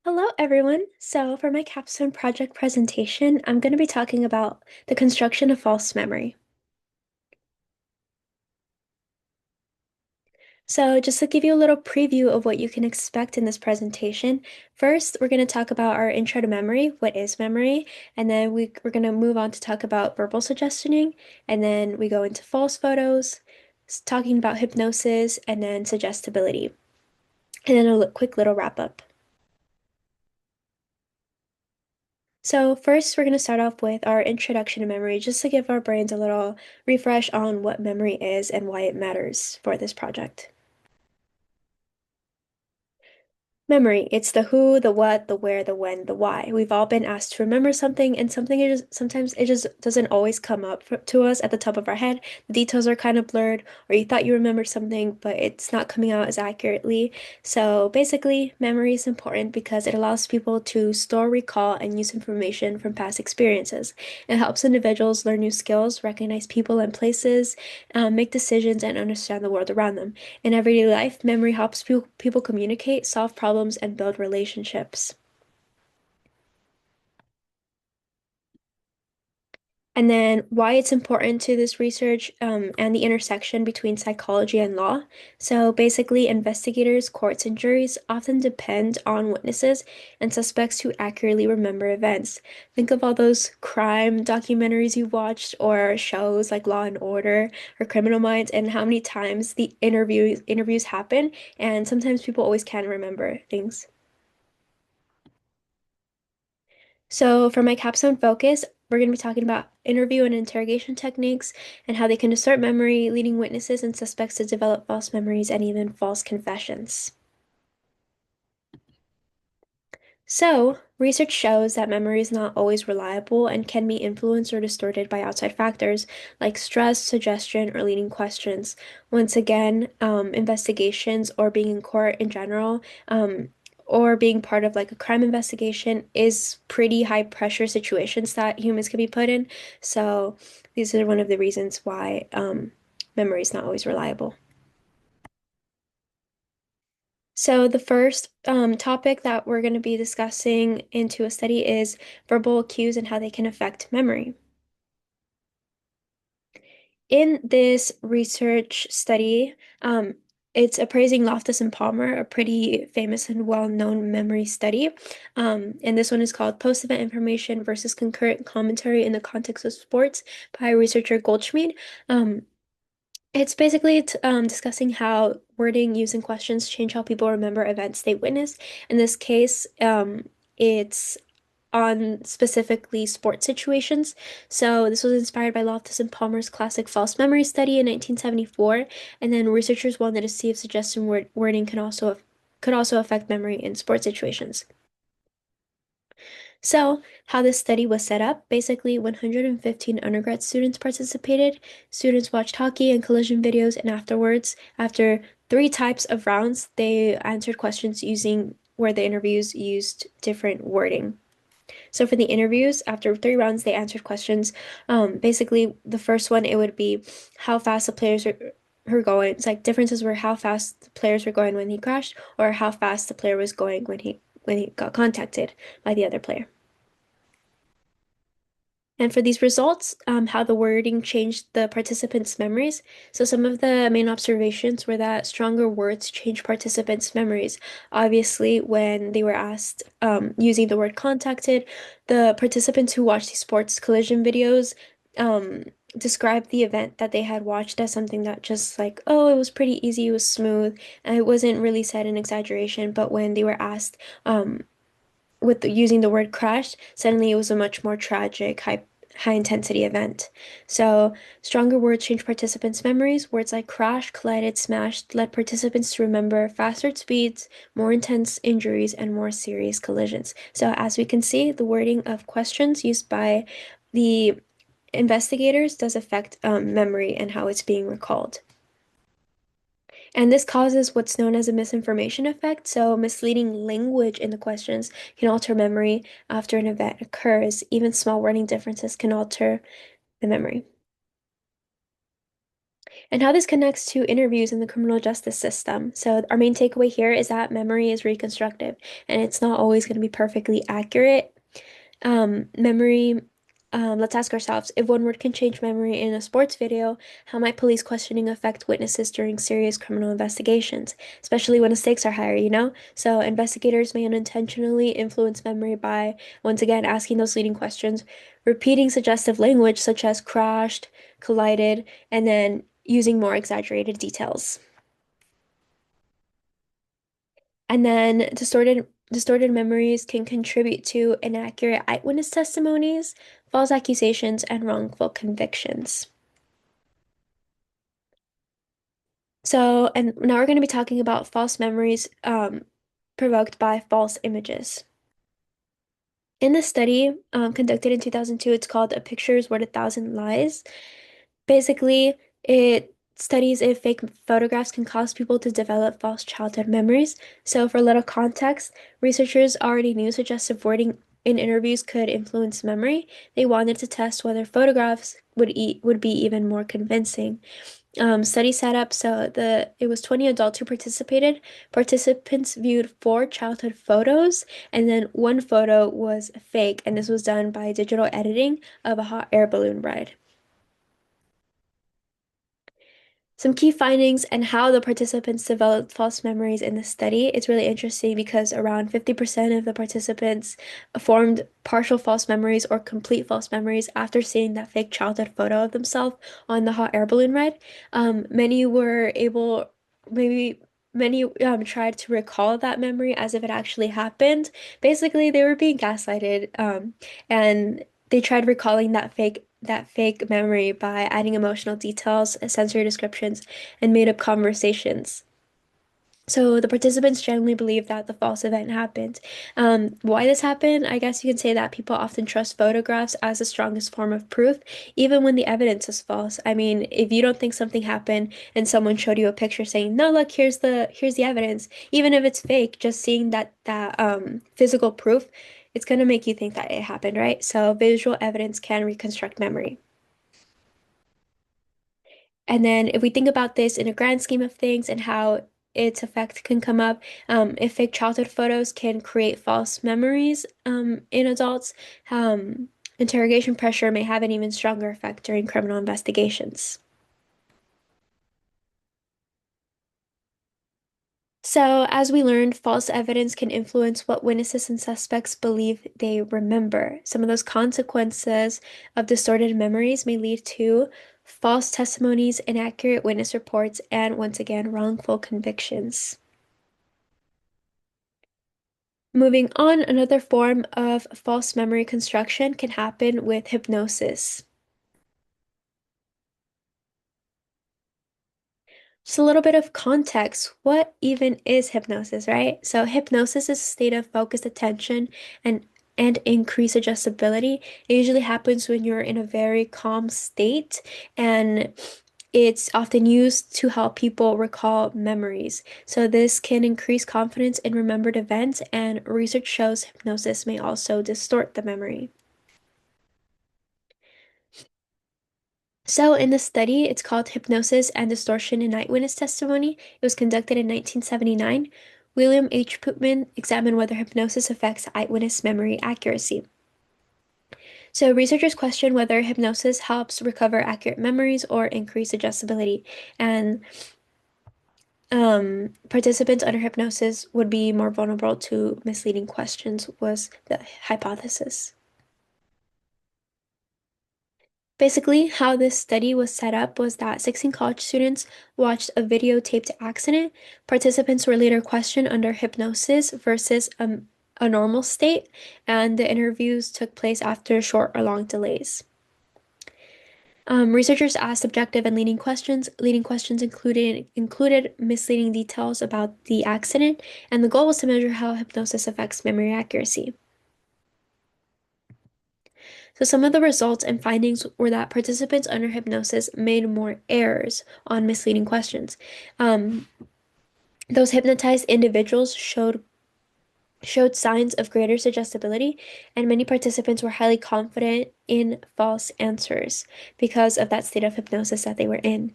Hello, everyone. So, for my capstone project presentation, I'm going to be talking about the construction of false memory. So, just to give you a little preview of what you can expect in this presentation, first, we're going to talk about our intro to memory, what is memory, and then we're going to move on to talk about verbal suggestioning, and then we go into false photos, talking about hypnosis, and then suggestibility, and then a quick little wrap up. So first, we're going to start off with our introduction to memory, just to give our brains a little refresh on what memory is and why it matters for this project. Memory, it's the who, the what, the where, the when, the why. We've all been asked to remember something, and sometimes it just doesn't always come up to us at the top of our head. The details are kind of blurred, or you thought you remembered something, but it's not coming out as accurately. So basically, memory is important because it allows people to store, recall, and use information from past experiences. It helps individuals learn new skills, recognize people and places, make decisions, and understand the world around them. In everyday life, memory helps people communicate, solve problems, and build relationships. And then why it's important to this research and the intersection between psychology and law. So basically, investigators, courts, and juries often depend on witnesses and suspects to accurately remember events. Think of all those crime documentaries you've watched or shows like Law and Order or Criminal Minds and how many times the interviews happen, and sometimes people always can't remember things. So for my capstone focus, we're going to be talking about interview and interrogation techniques and how they can distort memory, leading witnesses and suspects to develop false memories and even false confessions. So, research shows that memory is not always reliable and can be influenced or distorted by outside factors like stress, suggestion, or leading questions. Once again, investigations or being in court in general, or being part of like a crime investigation is pretty high pressure situations that humans can be put in. So, these are one of the reasons why memory is not always reliable. So the first topic that we're going to be discussing into a study is verbal cues and how they can affect memory. In this research study, it's appraising Loftus and Palmer, a pretty famous and well-known memory study. And this one is called Post-Event Information versus Concurrent Commentary in the Context of Sports by researcher Goldschmied. Um, It's basically discussing how wording used in questions change how people remember events they witnessed. In this case, it's on specifically sports situations. So this was inspired by Loftus and Palmer's classic false memory study in 1974, and then researchers wanted to see if suggestion wording could also affect memory in sports situations. So, how this study was set up, basically 115 undergrad students participated. Students watched hockey and collision videos, and afterwards, after three types of rounds, they answered questions using where the interviews used different wording. So for the interviews, after three rounds, they answered questions. Basically, the first one, it would be how fast the players are going. It's like differences were how fast the players were going when he crashed, or how fast the player was going when he got contacted by the other player. And for these results, how the wording changed the participants' memories. So some of the main observations were that stronger words change participants' memories. Obviously, when they were asked using the word contacted, the participants who watched these sports collision videos um, described the event that they had watched as something that just like, oh, it was pretty easy, it was smooth, and it wasn't really said in exaggeration. But when they were asked using the word crash, suddenly it was a much more tragic, high intensity event. So, stronger words change participants' memories. Words like crash, collided, smashed led participants to remember faster speeds, more intense injuries, and more serious collisions. So, as we can see, the wording of questions used by the investigators does affect memory and how it's being recalled. And this causes what's known as a misinformation effect. So, misleading language in the questions can alter memory after an event occurs. Even small wording differences can alter the memory. And how this connects to interviews in the criminal justice system. So, our main takeaway here is that memory is reconstructive and it's not always going to be perfectly accurate. Memory, let's ask ourselves, if one word can change memory in a sports video, how might police questioning affect witnesses during serious criminal investigations, especially when the stakes are higher, you know? So, investigators may unintentionally influence memory by, once again, asking those leading questions, repeating suggestive language such as crashed, collided, and then using more exaggerated details. And then distorted memories can contribute to inaccurate eyewitness testimonies, false accusations, and wrongful convictions. So, and now we're going to be talking about false memories provoked by false images. In this study conducted in 2002, it's called A Picture is Worth a Thousand Lies. Basically, it studies if fake photographs can cause people to develop false childhood memories. So, for a little context, researchers already knew suggestive wording in interviews could influence memory. They wanted to test whether photographs would be even more convincing. Study set up so it was 20 adults who participated. Participants viewed four childhood photos, and then one photo was fake, and this was done by digital editing of a hot air balloon ride. Some key findings and how the participants developed false memories in the study. It's really interesting because around 50% of the participants formed partial false memories or complete false memories after seeing that fake childhood photo of themselves on the hot air balloon ride. Many were able, maybe many tried to recall that memory as if it actually happened. Basically, they were being gaslighted, and they tried recalling that fake memory by adding emotional details, sensory descriptions, and made up conversations. So the participants generally believe that the false event happened. Why this happened? I guess you can say that people often trust photographs as the strongest form of proof, even when the evidence is false. I mean, if you don't think something happened and someone showed you a picture saying, "No, look, here's the evidence," even if it's fake, just seeing that physical proof, it's gonna make you think that it happened, right? So visual evidence can reconstruct memory. And then if we think about this in a grand scheme of things and how its effect can come up, if fake childhood photos can create false memories in adults, interrogation pressure may have an even stronger effect during criminal investigations. So, as we learned, false evidence can influence what witnesses and suspects believe they remember. Some of those consequences of distorted memories may lead to false testimonies, inaccurate witness reports, and once again, wrongful convictions. Moving on, another form of false memory construction can happen with hypnosis. Just a little bit of context. What even is hypnosis, right? So hypnosis is a state of focused attention and increased adjustability. It usually happens when you're in a very calm state, and it's often used to help people recall memories. So this can increase confidence in remembered events, and research shows hypnosis may also distort the memory. So, in the study, it's called Hypnosis and Distortion in Eyewitness Testimony. It was conducted in 1979. William H. Putman examined whether hypnosis affects eyewitness memory accuracy. So, researchers questioned whether hypnosis helps recover accurate memories or increase adjustability. And participants under hypnosis would be more vulnerable to misleading questions, was the hypothesis. Basically, how this study was set up was that 16 college students watched a videotaped accident. Participants were later questioned under hypnosis versus a normal state, and the interviews took place after short or long delays. Researchers asked subjective and leading questions. Leading questions included misleading details about the accident, and the goal was to measure how hypnosis affects memory accuracy. So some of the results and findings were that participants under hypnosis made more errors on misleading questions. Um, those hypnotized individuals showed signs of greater suggestibility, and many participants were highly confident in false answers because of that state of hypnosis that they were in.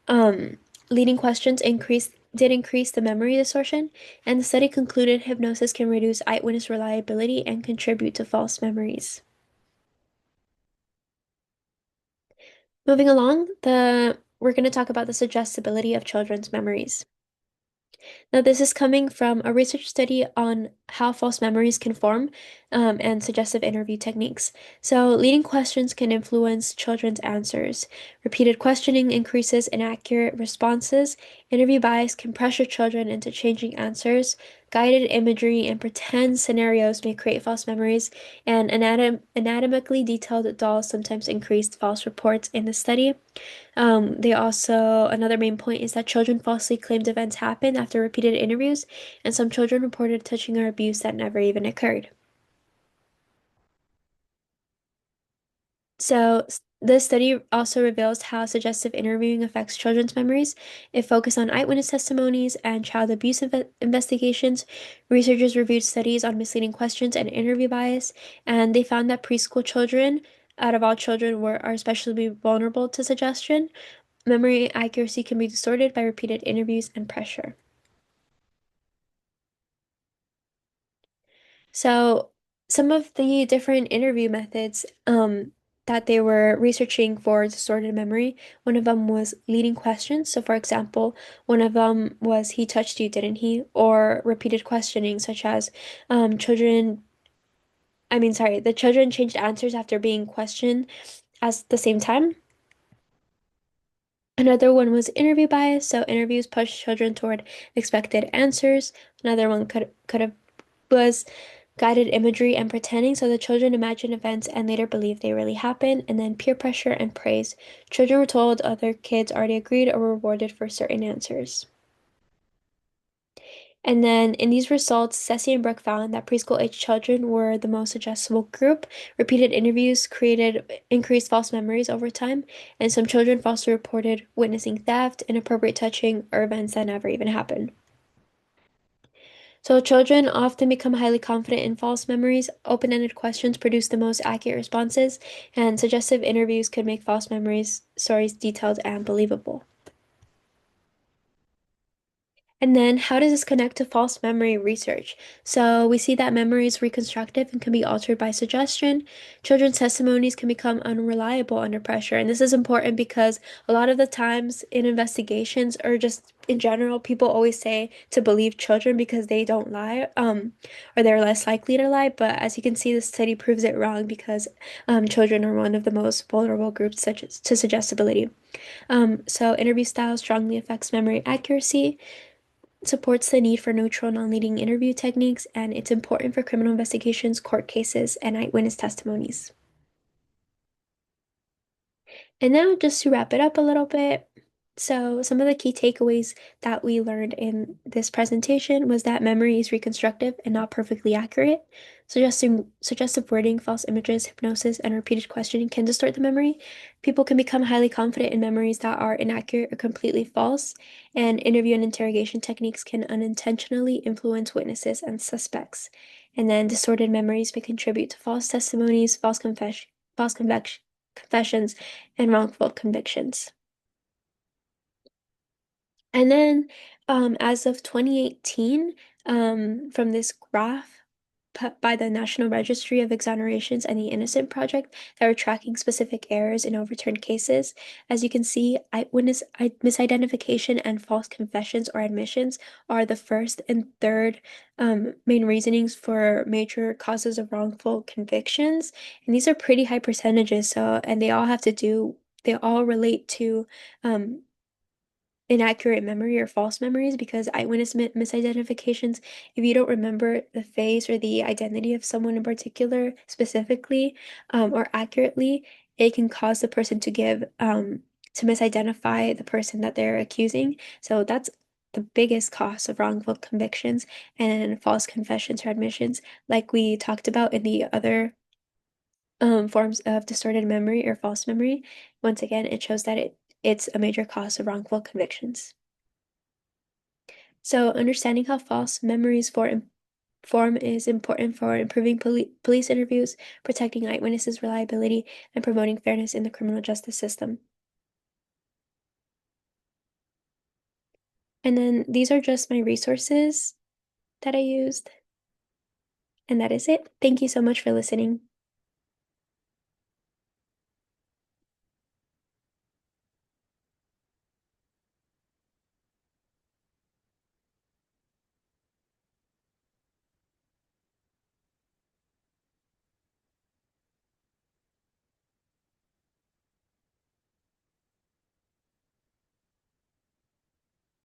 Um, Leading questions increase the memory distortion, and the study concluded hypnosis can reduce eyewitness reliability and contribute to false memories. Moving along, we're going to talk about the suggestibility of children's memories. Now, this is coming from a research study on how false memories can form, and suggestive interview techniques. So, leading questions can influence children's answers. Repeated questioning increases inaccurate responses. Interview bias can pressure children into changing answers. Guided imagery and pretend scenarios may create false memories, and anatomically detailed dolls sometimes increased false reports in the study. Another main point is that children falsely claimed events happened after repeated interviews, and some children reported touching or abuse that never even occurred. This study also reveals how suggestive interviewing affects children's memories. It focused on eyewitness testimonies and child abuse investigations. Researchers reviewed studies on misleading questions and interview bias, and they found that preschool children, out of all children, are especially vulnerable to suggestion. Memory accuracy can be distorted by repeated interviews and pressure. So, some of the different interview methods that they were researching for distorted memory, one of them was leading questions. So, for example, one of them was, "He touched you, didn't he?" Or repeated questioning, such as the children changed answers after being questioned at the same time. Another one was interview bias, so interviews push children toward expected answers. Another one could have was guided imagery and pretending, so the children imagine events and later believe they really happened. And then peer pressure and praise. Children were told other kids already agreed or were rewarded for certain answers. And then in these results, Ceci and Brooke found that preschool age children were the most suggestible group. Repeated interviews created increased false memories over time, and some children falsely reported witnessing theft, inappropriate touching, or events that never even happened. So children often become highly confident in false memories. Open-ended questions produce the most accurate responses, and suggestive interviews could make false memories stories detailed and believable. And then, how does this connect to false memory research? So, we see that memory is reconstructive and can be altered by suggestion. Children's testimonies can become unreliable under pressure. And this is important because a lot of the times in investigations, or just in general, people always say to believe children because they don't lie, or they're less likely to lie. But as you can see, the study proves it wrong because children are one of the most vulnerable groups such as to suggestibility. So, interview style strongly affects memory accuracy, supports the need for neutral, non-leading interview techniques, and it's important for criminal investigations, court cases, and eyewitness testimonies. And now, just to wrap it up a little bit, so some of the key takeaways that we learned in this presentation was that memory is reconstructive and not perfectly accurate. Suggestive wording, false images, hypnosis, and repeated questioning can distort the memory. People can become highly confident in memories that are inaccurate or completely false, and interview and interrogation techniques can unintentionally influence witnesses and suspects. And then distorted memories may contribute to false testimonies, false confessions, and wrongful convictions. And then, as of 2018, from this graph put by the National Registry of Exonerations and the Innocent Project that were tracking specific errors in overturned cases, as you can see, eyewitness misidentification and false confessions or admissions are the first and third main reasonings for major causes of wrongful convictions. And these are pretty high percentages, and they all relate to um, inaccurate memory or false memories, because eyewitness misidentifications, if you don't remember the face or the identity of someone in particular specifically, or accurately, it can cause the person to misidentify the person that they're accusing. So that's the biggest cause of wrongful convictions. And false confessions or admissions, like we talked about in the other forms of distorted memory or false memory, once again, it shows that it's a major cause of wrongful convictions. So, understanding how false memories form is important for improving police interviews, protecting eyewitnesses' reliability, and promoting fairness in the criminal justice system. And then these are just my resources that I used. And that is it. Thank you so much for listening.